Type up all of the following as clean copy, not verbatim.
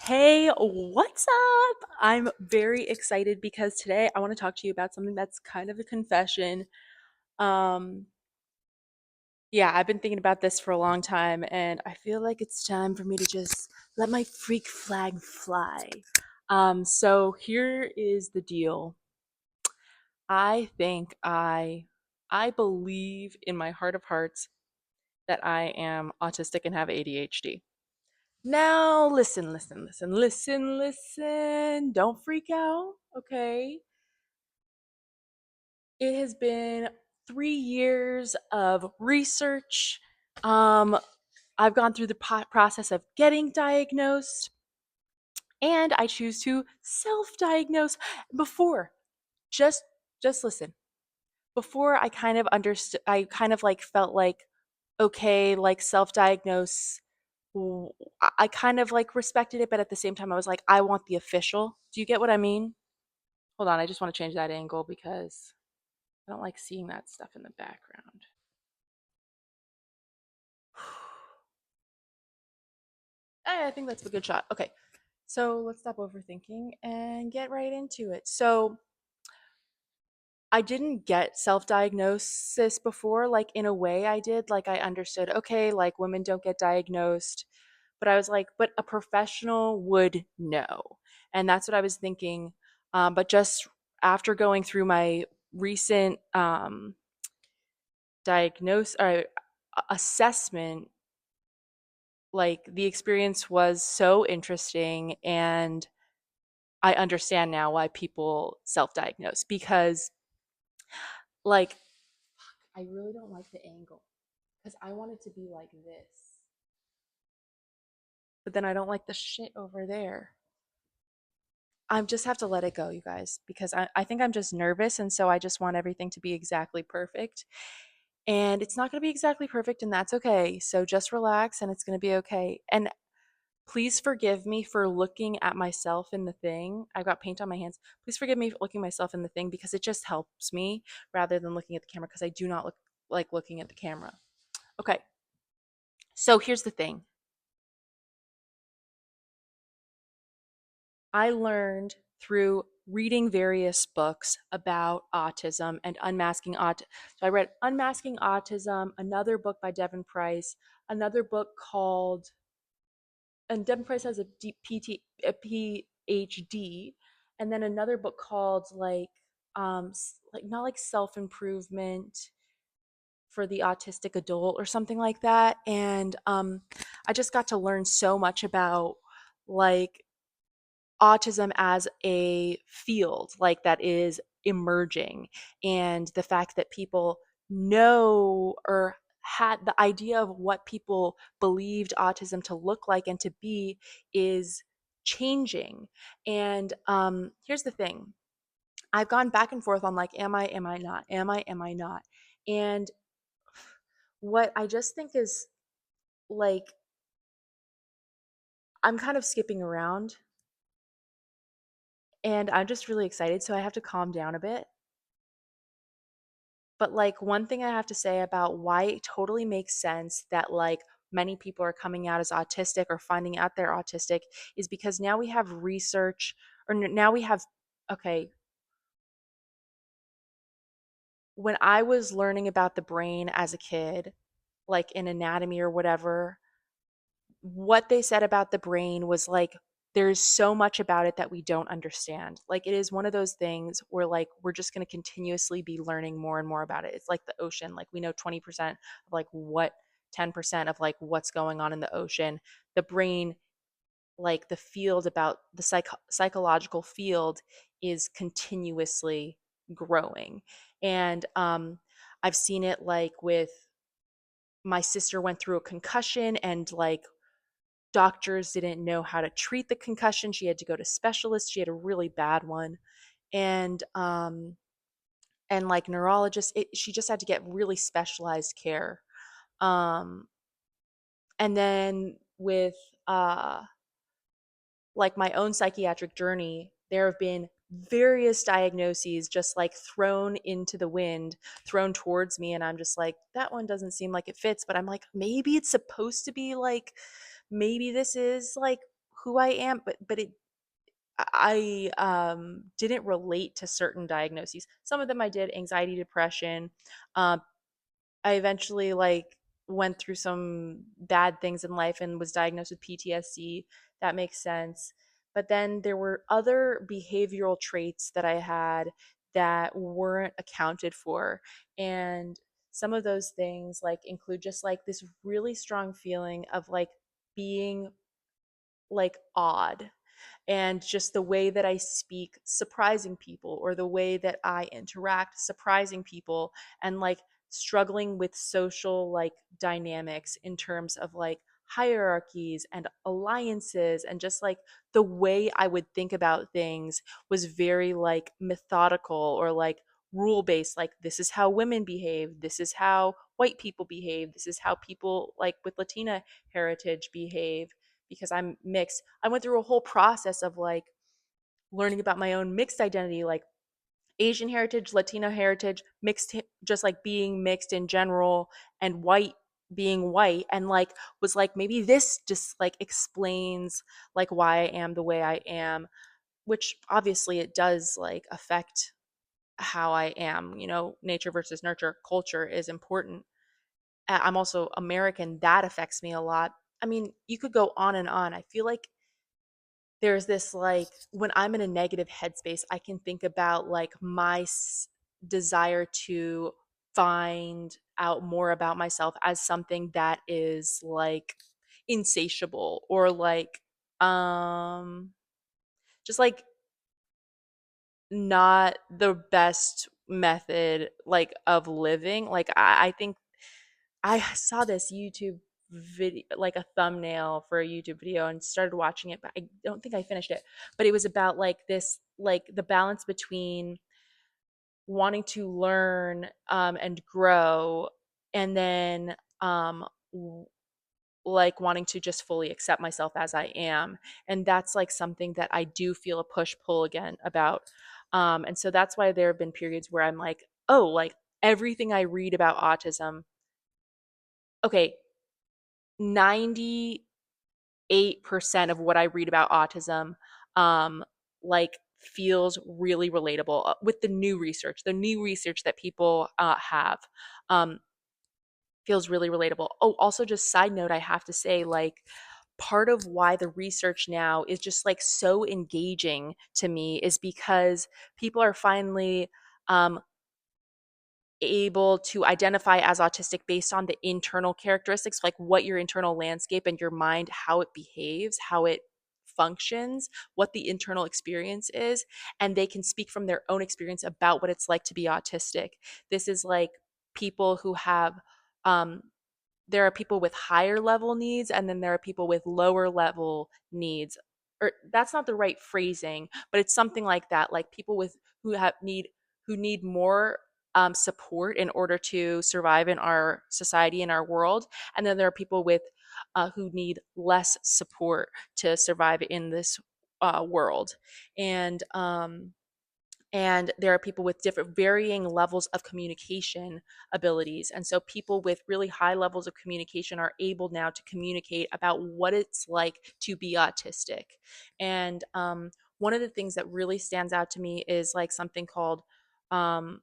Hey, what's up? I'm very excited because today I want to talk to you about something that's kind of a confession. Um, yeah, I've been thinking about this for a long time, and I feel like it's time for me to just let my freak flag fly. So here is the deal. I think I believe in my heart of hearts that I am autistic and have ADHD. Now, listen. Don't freak out, okay? It has been 3 years of research. Um, I've gone through the process of getting diagnosed, and I choose to self-diagnose. Before, just just listen. Before, I kind of understood. I kind of like felt like okay, like self-diagnose. I kind of like respected it, but at the same time, I was like, I want the official. Do you get what I mean? Hold on, I just want to change that angle because I don't like seeing that stuff in the background. I think that's a good shot. Okay, so let's stop overthinking and get right into it. So I didn't get self diagnosis before, like in a way I did. Like I understood, okay, like women don't get diagnosed. But I was like, but a professional would know. And that's what I was thinking. But just after going through my recent diagnose or assessment, like the experience was so interesting, and I understand now why people self-diagnose because like I really don't like the angle because I want it to be like this, but then I don't like the shit over there. I just have to let it go, you guys, because I think I'm just nervous, and so I just want everything to be exactly perfect. And it's not going to be exactly perfect, and that's okay. So just relax, and it's going to be okay. And please forgive me for looking at myself in the thing. I've got paint on my hands. Please forgive me for looking myself in the thing because it just helps me rather than looking at the camera because I do not look like looking at the camera. Okay, so here's the thing. I learned through reading various books about autism and unmasking autism. So I read Unmasking Autism, another book by Devin Price, another book called, and Devin Price has a a PhD, and then another book called like not like self improvement for the autistic adult or something like that. And I just got to learn so much about like autism as a field like that is emerging, and the fact that people know or had the idea of what people believed autism to look like and to be is changing. And here's the thing. I've gone back and forth on like am I not, am I not. And what I just think is like I'm kind of skipping around, and I'm just really excited, so I have to calm down a bit. But like one thing I have to say about why it totally makes sense that like many people are coming out as autistic or finding out they're autistic is because now we have research, or now we have, okay, when I was learning about the brain as a kid, like in anatomy or whatever, what they said about the brain was like there's so much about it that we don't understand. Like it is one of those things where like we're just going to continuously be learning more and more about it. It's like the ocean. Like we know 20% of like what 10% of like what's going on in the ocean. The brain, like the field about the psychological field is continuously growing. And I've seen it like with my sister went through a concussion, and like doctors didn't know how to treat the concussion. She had to go to specialists. She had a really bad one. And like neurologists, she just had to get really specialized care. Um and then with uh like my own psychiatric journey, there have been various diagnoses just like thrown into the wind, thrown towards me, and I'm just like that one doesn't seem like it fits, but I'm like maybe it's supposed to be like maybe this is like who I am, but it I didn't relate to certain diagnoses. Some of them I did, anxiety, depression. Um, I eventually like went through some bad things in life and was diagnosed with PTSD. That makes sense. But then there were other behavioral traits that I had that weren't accounted for. And some of those things like include just like this really strong feeling of like being like odd, and just the way that I speak surprising people, or the way that I interact surprising people, and like struggling with social like dynamics in terms of like hierarchies and alliances, and just like the way I would think about things was very like methodical, or like rule based, like this is how women behave, this is how white people behave, this is how people like with Latina heritage behave, because I'm mixed. I went through a whole process of like learning about my own mixed identity, like Asian heritage, Latino heritage, mixed, just like being mixed in general, and white being white, and like was like maybe this just like explains like why I am the way I am, which obviously it does like affect how I am, nature versus nurture, culture is important. I'm also American, that affects me a lot. I mean, you could go on and on. I feel like there's this like when I'm in a negative headspace, I can think about like my desire to find out more about myself as something that is like insatiable, or like um just like not the best method like of living. Like I think I saw this YouTube video, like a thumbnail for a YouTube video, and started watching it, but I don't think I finished it. But it was about like this, like the balance between wanting to learn and grow, and then like wanting to just fully accept myself as I am. And that's like something that I do feel a push pull again about. And so that's why there have been periods where I'm like, oh, like everything I read about autism, okay, 98% of what I read about autism, um, like feels really relatable with the new research. The new research that people have um, feels really relatable. Oh, also, just side note, I have to say, like, part of why the research now is just like so engaging to me is because people are finally um, able to identify as autistic based on the internal characteristics, like what your internal landscape and your mind, how it behaves, how it functions, what the internal experience is, and they can speak from their own experience about what it's like to be autistic. This is like people who have um, there are people with higher level needs, and then there are people with lower level needs, or that's not the right phrasing, but it's something like that, like people with who need more support in order to survive in our society, in our world, and then there are people with who need less support to survive in this world. And um, and there are people with different varying levels of communication abilities, and so people with really high levels of communication are able now to communicate about what it's like to be autistic. And one of the things that really stands out to me is like something called um,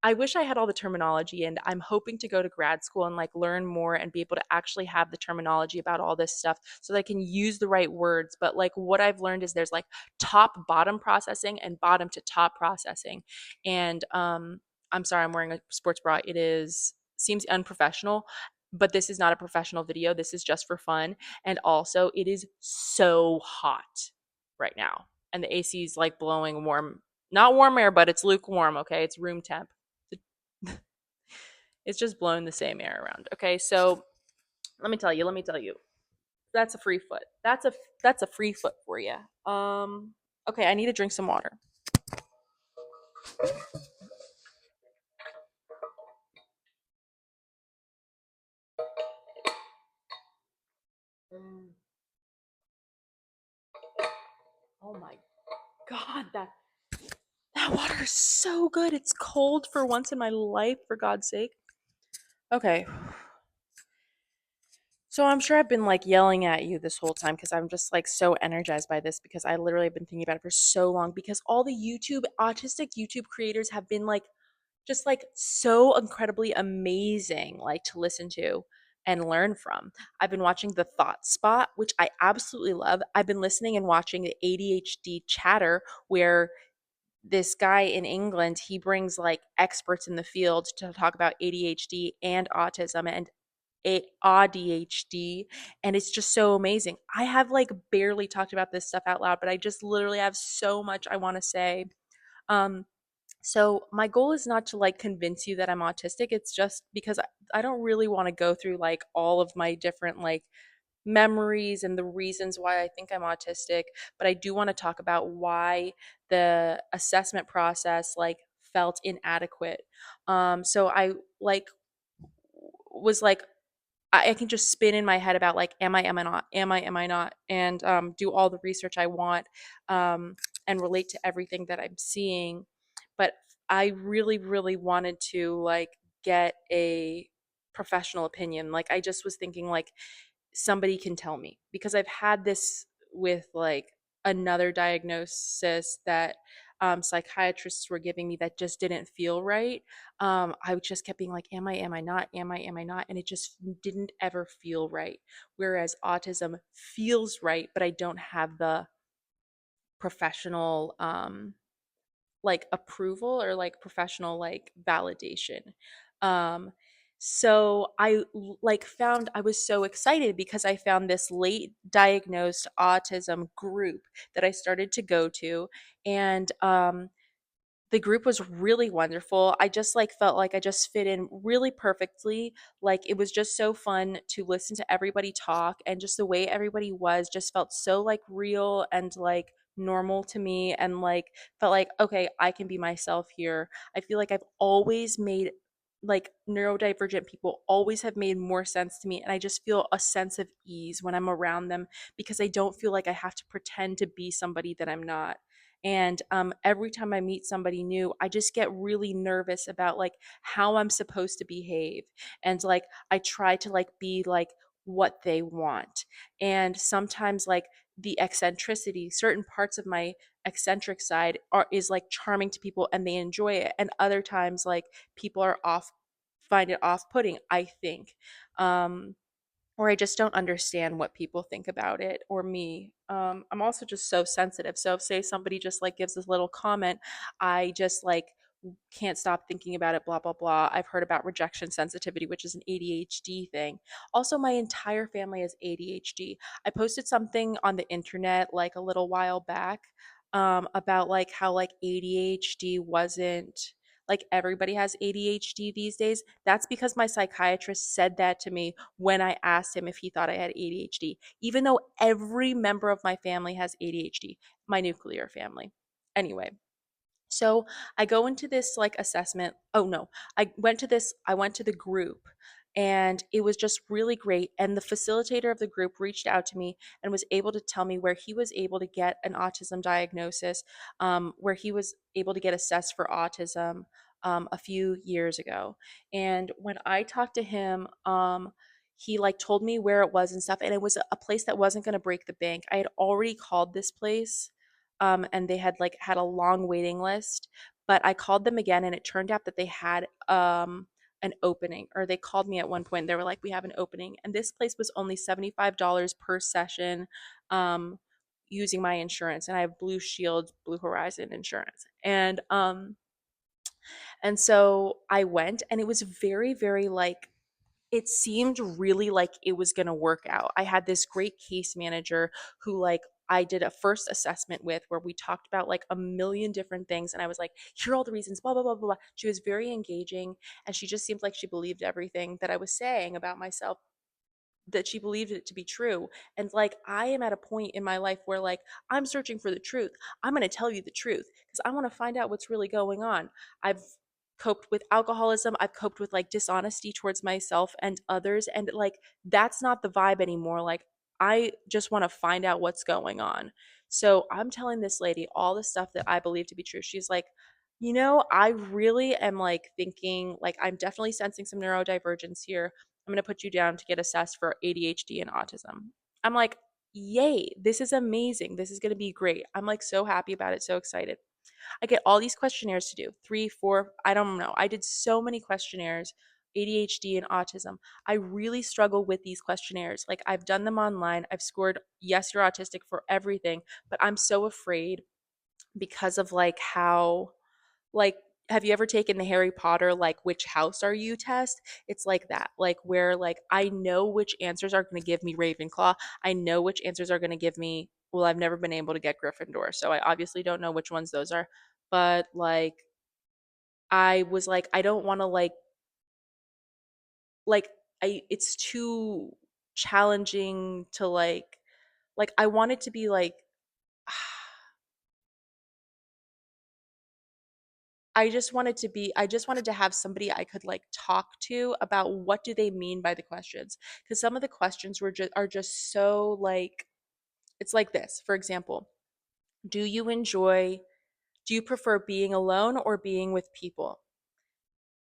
I wish I had all the terminology, and I'm hoping to go to grad school and like learn more and be able to actually have the terminology about all this stuff so that I can use the right words. But like what I've learned is there's like top bottom processing and bottom to top processing. And I'm sorry, I'm wearing a sports bra. It is seems unprofessional, but this is not a professional video. This is just for fun. And also, it is so hot right now. And the AC is like blowing warm, not warm air, but it's lukewarm, okay? It's room temp. It's just blowing the same air around. Okay, so let me tell you. That's a free foot. That's a free foot for you. Okay, I need to drink some water. Mm. Oh my god, that water is so good. It's cold for once in my life, for God's sake. Okay. So I'm sure I've been like yelling at you this whole time because I'm just like so energized by this because I literally have been thinking about it for so long because all the autistic YouTube creators have been like just like so incredibly amazing like to listen to and learn from. I've been watching The Thought Spot, which I absolutely love. I've been listening and watching the ADHD Chatter where this guy in England, he brings like experts in the field to talk about ADHD and autism and ADHD, and it's just so amazing. I have like barely talked about this stuff out loud, but I just literally have so much I want to say. Um, so my goal is not to like convince you that I'm autistic. It's just because I don't really want to go through like all of my different like memories and the reasons why I think I'm autistic, but I do want to talk about why the assessment process like felt inadequate. So I like was like I can just spin in my head about like, am I not, am I not, and do all the research I want, um, and relate to everything that I'm seeing. But I really, really wanted to like get a professional opinion. Like I just was thinking like somebody can tell me because I've had this with like another diagnosis that psychiatrists were giving me that just didn't feel right. I just kept being like, am I not? Am I not? And it just didn't ever feel right. Whereas autism feels right, but I don't have the professional like approval or like professional like validation. Um so like found I was so excited because I found this late diagnosed autism group that I started to go to, and the group was really wonderful. I just like felt like I just fit in really perfectly. Like it was just so fun to listen to everybody talk, and just the way everybody was just felt so like real and like normal to me, and like felt like okay, I can be myself here. I feel like I've always made like neurodivergent people always have made more sense to me, and I just feel a sense of ease when I'm around them because I don't feel like I have to pretend to be somebody that I'm not. And every time I meet somebody new, I just get really nervous about like how I'm supposed to behave, and like I try to like be like what they want. And sometimes like the eccentricity, certain parts of my eccentric side are is like charming to people and they enjoy it, and other times like people are off find it off-putting, I think. um or I just don't understand what people think about it or me. I'm also just so sensitive. So if say somebody just like gives this little comment, I just like can't stop thinking about it, blah, blah, blah. I've heard about rejection sensitivity, which is an ADHD thing. Also, my entire family has ADHD. I posted something on the internet like a little while back about like how like ADHD wasn't like everybody has ADHD these days. That's because my psychiatrist said that to me when I asked him if he thought I had ADHD, even though every member of my family has ADHD, my nuclear family. Anyway, so I go into this like assessment. Oh no, I went to the group, and it was just really great. And the facilitator of the group reached out to me and was able to tell me where he was able to get an autism diagnosis, where he was able to get assessed for autism a few years ago. And when I talked to him, he like told me where it was and stuff, and it was a place that wasn't going to break the bank. I had already called this place, and they had like had a long waiting list. But I called them again, and it turned out that they had an opening, or they called me at one point. They were like, "We have an opening," and this place was only $75 per session, um, using my insurance, and I have Blue Shield, Blue Horizon insurance, and so I went, and it was very, very like it seemed really like it was going to work out. I had this great case manager who like I did a first assessment with where we talked about like a million different things, and I was like, here are all the reasons, blah blah blah blah blah. She was very engaging, and she just seemed like she believed everything that I was saying about myself, that she believed it to be true. And like I am at a point in my life where like I'm searching for the truth. I'm going to tell you the truth because I want to find out what's really going on. I've coped with alcoholism, I've coped with like dishonesty towards myself and others, and like that's not the vibe anymore. Like I just want to find out what's going on. So I'm telling this lady all the stuff that I believe to be true. She's like, I really am like thinking like I'm definitely sensing some neurodivergence here. I'm going to put you down to get assessed for ADHD and autism. I'm like, yay, this is amazing. This is going to be great. I'm like so happy about it, so excited. I get all these questionnaires to do, three, four, I don't know. I did so many questionnaires, ADHD and autism. I really struggle with these questionnaires. Like, I've done them online. I've scored yes, you're autistic for everything, but I'm so afraid because of like how, like, have you ever taken the Harry Potter, like, which house are you test? It's like that, like, where, like, I know which answers are going to give me Ravenclaw. I know which answers are going to give me, well, I've never been able to get Gryffindor, so I obviously don't know which ones those are. But, like, I was like, I don't want to, like, it's too challenging to, I want it to be like, I just wanted to have somebody I could like talk to about what do they mean by the questions, because some of the questions are just so like, it's like this. For example, do you enjoy do you prefer being alone or being with people?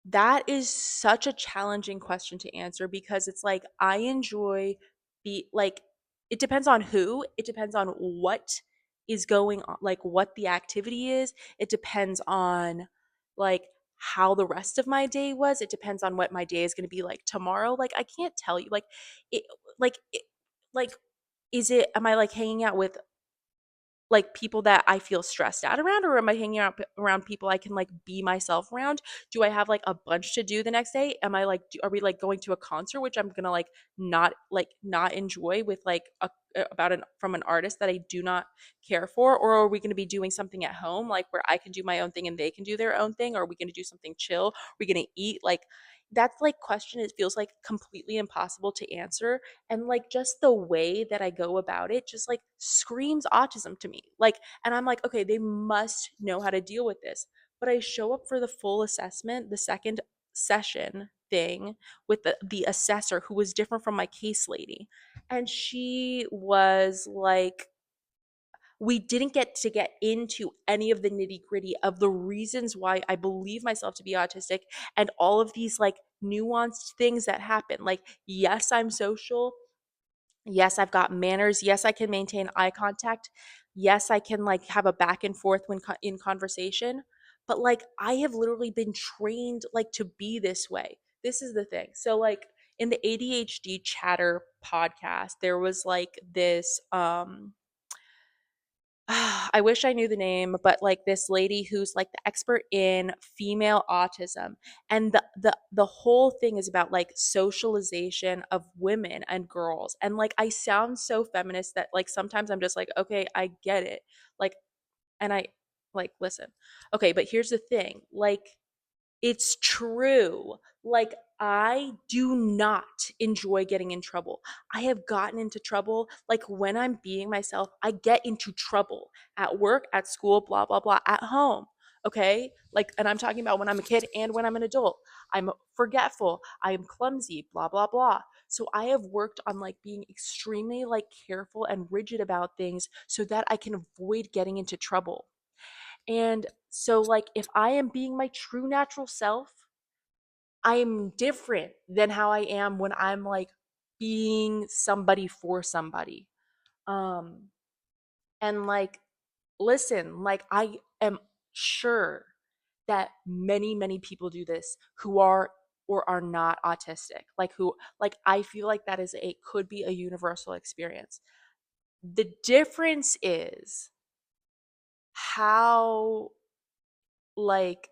That is such a challenging question to answer because it's like I enjoy be like it depends on who, it depends on what is going on, like what the activity is. It depends on like how the rest of my day was. It depends on what my day is going to be like tomorrow. Like I can't tell you it like it, like is it am I like hanging out with like people that I feel stressed out around, or am I hanging out around people I can like be myself around? Do I have like a bunch to do the next day? Am I like are we like going to a concert which I'm going to not enjoy with like about an from an artist that I do not care for, or are we going to be doing something at home like where I can do my own thing and they can do their own thing, or are we going to do something chill? Are we going to eat like that's like question it feels like completely impossible to answer, and like just the way that I go about it just like screams autism to me. Like, and I'm like, okay, they must know how to deal with this. But I show up for the full assessment, the second session thing with the assessor who was different from my case lady. And she was like, we didn't get into any of the nitty gritty of the reasons why I believe myself to be autistic and all of these like nuanced things that happen. Like, yes, I'm social. Yes, I've got manners. Yes, I can maintain eye contact. Yes, I can like have a back and forth when in conversation. But like I have literally been trained like to be this way. This is the thing. So like in the ADHD chatter podcast, there was like this I wish I knew the name, but like this lady who's like the expert in female autism. And the whole thing is about like socialization of women and girls. And like I sound so feminist that like sometimes I'm just like, okay, I get it. Like and I like listen. Okay, but here's the thing. Like it's true. Like, I do not enjoy getting in trouble. I have gotten into trouble. Like, when I'm being myself, I get into trouble at work, at school, blah, blah, blah, at home. Okay. Like, and I'm talking about when I'm a kid and when I'm an adult. I'm forgetful. I am clumsy, blah, blah, blah. So I have worked on like being extremely like careful and rigid about things so that I can avoid getting into trouble. And so, like, if I am being my true natural self, I'm different than how I am when I'm like being somebody for somebody. Um, and like, listen, like, I am sure that many, many people do this who are or are not autistic. Like, who, like, I feel like that is a could be a universal experience. The difference is how, like,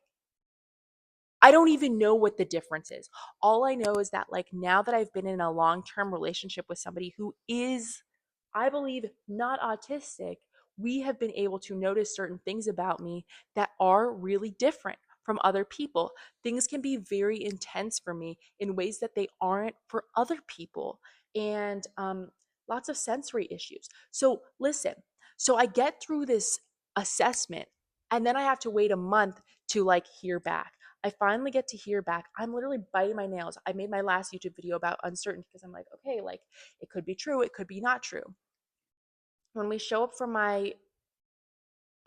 I don't even know what the difference is. All I know is that like now that I've been in a long-term relationship with somebody who is, I believe, not autistic, we have been able to notice certain things about me that are really different from other people. Things can be very intense for me in ways that they aren't for other people. And lots of sensory issues. So listen, so I get through this assessment and then I have to wait a month to like hear back. I finally get to hear back. I'm literally biting my nails. I made my last YouTube video about uncertainty because I'm like, okay, like it could be true, it could be not true. When we show up for my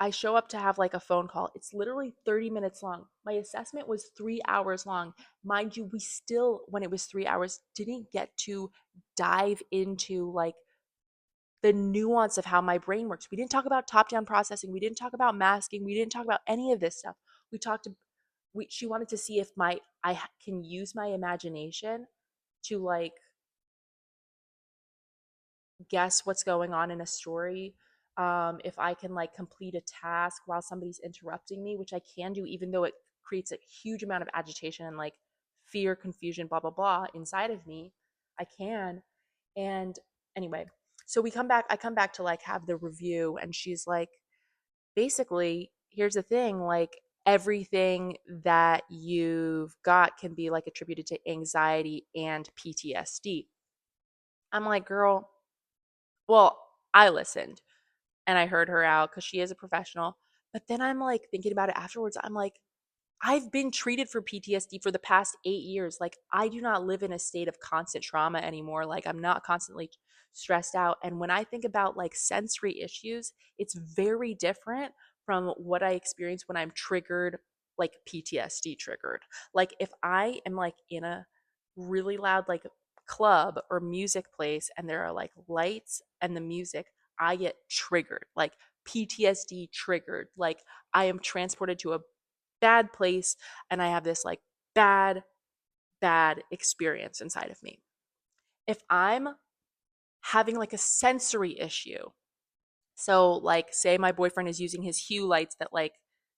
I show up to have like a phone call. It's literally 30 minutes long. My assessment was 3 hours long. Mind you, we still, when it was 3 hours, didn't get to dive into like the nuance of how my brain works. We didn't talk about top down processing. We didn't talk about masking. We didn't talk about any of this stuff. We talked, she wanted to see if can use my imagination to like guess what's going on in a story. If I can like complete a task while somebody's interrupting me, which I can do, even though it creates a huge amount of agitation and like fear, confusion, blah, blah, blah inside of me, I can. And anyway, so I come back to like have the review, and she's like, basically, here's the thing, like, everything that you've got can be like attributed to anxiety and PTSD. I'm like, girl, well, I listened and I heard her out because she is a professional. But then I'm like thinking about it afterwards. I'm like, I've been treated for PTSD for the past 8 years. Like, I do not live in a state of constant trauma anymore. Like, I'm not constantly stressed out. And when I think about like sensory issues, it's very different from what I experience when I'm triggered, like PTSD triggered. Like, if I am like in a really loud, like, club or music place and there are like lights and the music, I get triggered, like PTSD triggered. Like, I am transported to a bad place and I have this like bad, bad experience inside of me. If I'm having like a sensory issue, so like say my boyfriend is using his hue lights that like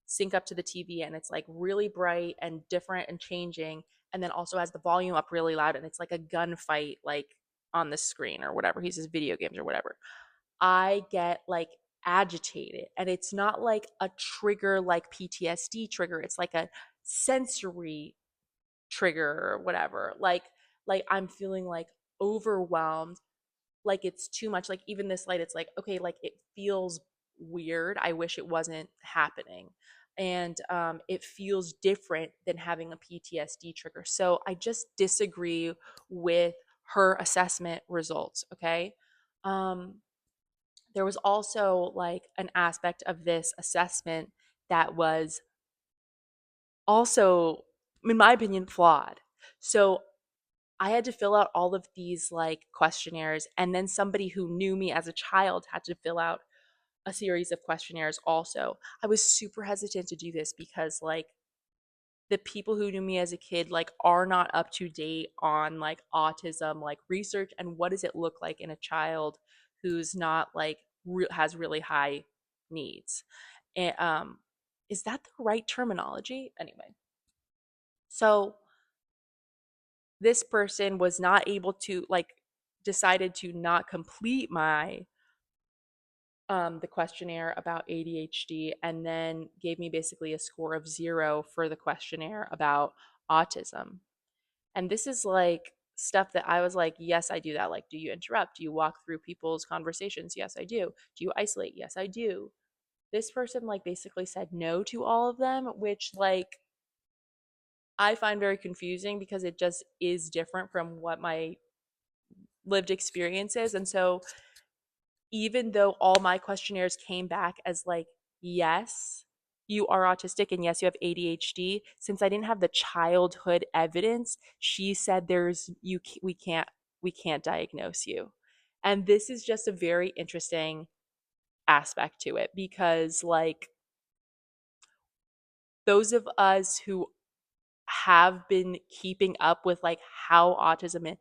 sync up to the TV and it's like really bright and different and changing, and then also has the volume up really loud and it's like a gunfight like on the screen or whatever. He says video games or whatever. I get like agitated, and it's not like a trigger like PTSD trigger. It's like a sensory trigger or whatever. Like I'm feeling like overwhelmed, like it's too much. Like even this light, it's like, okay, like it feels weird. I wish it wasn't happening. And it feels different than having a PTSD trigger. So I just disagree with her assessment results. Okay. Um, there was also like an aspect of this assessment that was also, in my opinion, flawed. So I had to fill out all of these like questionnaires, and then somebody who knew me as a child had to fill out a series of questionnaires also. I was super hesitant to do this because like the people who knew me as a kid like are not up to date on like autism like research and what does it look like in a child who's not like has really high needs. And is that the right terminology? Anyway, so this person was not able to like decided to not complete my the questionnaire about ADHD, and then gave me basically a score of 0 for the questionnaire about autism. And this is like stuff that I was like, yes, I do that. Like, do you interrupt? Do you walk through people's conversations? Yes, I do. Do you isolate? Yes, I do. This person like basically said no to all of them, which like I find very confusing because it just is different from what my lived experience is. And so even though all my questionnaires came back as like, yes, you are autistic and yes, you have ADHD, since I didn't have the childhood evidence, she said we can't diagnose you. And this is just a very interesting aspect to it because like those of us who have been keeping up with like how autism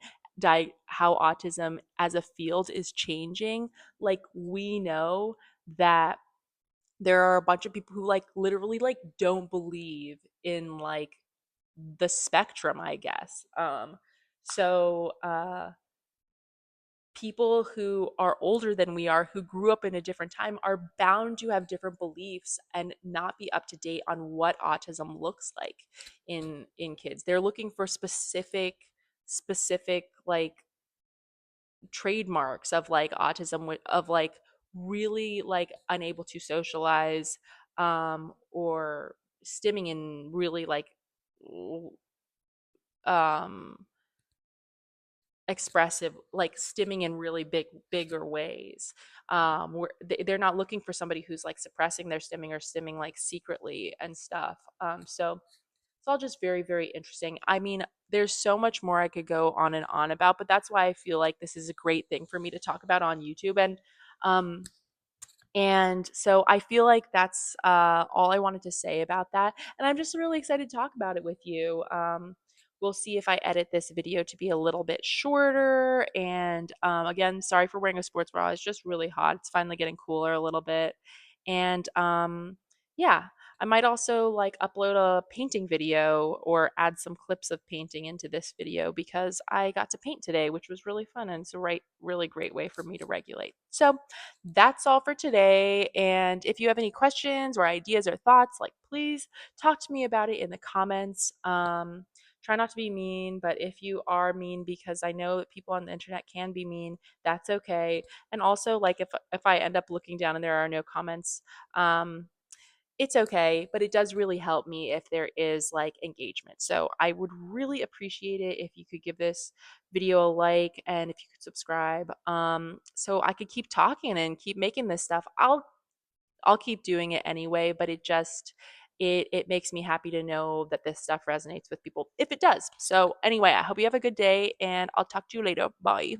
as a field is changing, like we know that there are a bunch of people who like literally like don't believe in like the spectrum, I guess. So people who are older than we are, who grew up in a different time, are bound to have different beliefs and not be up to date on what autism looks like in kids. They're looking for specific like trademarks of like autism, of like really like unable to socialize, or stimming in really like um expressive, like stimming in really bigger ways. Where they're not looking for somebody who's like suppressing their stimming or stimming like secretly and stuff. So it's all just very, very interesting. I mean, there's so much more I could go on and on about, but that's why I feel like this is a great thing for me to talk about on YouTube. Um, and so I feel like that's all I wanted to say about that. And I'm just really excited to talk about it with you. We'll see if I edit this video to be a little bit shorter. And again, sorry for wearing a sports bra. It's just really hot. It's finally getting cooler a little bit. And yeah, I might also like upload a painting video or add some clips of painting into this video because I got to paint today, which was really fun. And it's a really great way for me to regulate. So, that's all for today. And if you have any questions or ideas or thoughts, like please talk to me about it in the comments. Try not to be mean, but if you are mean, because I know that people on the internet can be mean, that's okay. And also, like if I end up looking down and there are no comments, um, it's okay, but it does really help me if there is like engagement. So I would really appreciate it if you could give this video a like and if you could subscribe, so I could keep talking and keep making this stuff. I'll keep doing it anyway, but it makes me happy to know that this stuff resonates with people if it does. So anyway, I hope you have a good day and I'll talk to you later. Bye.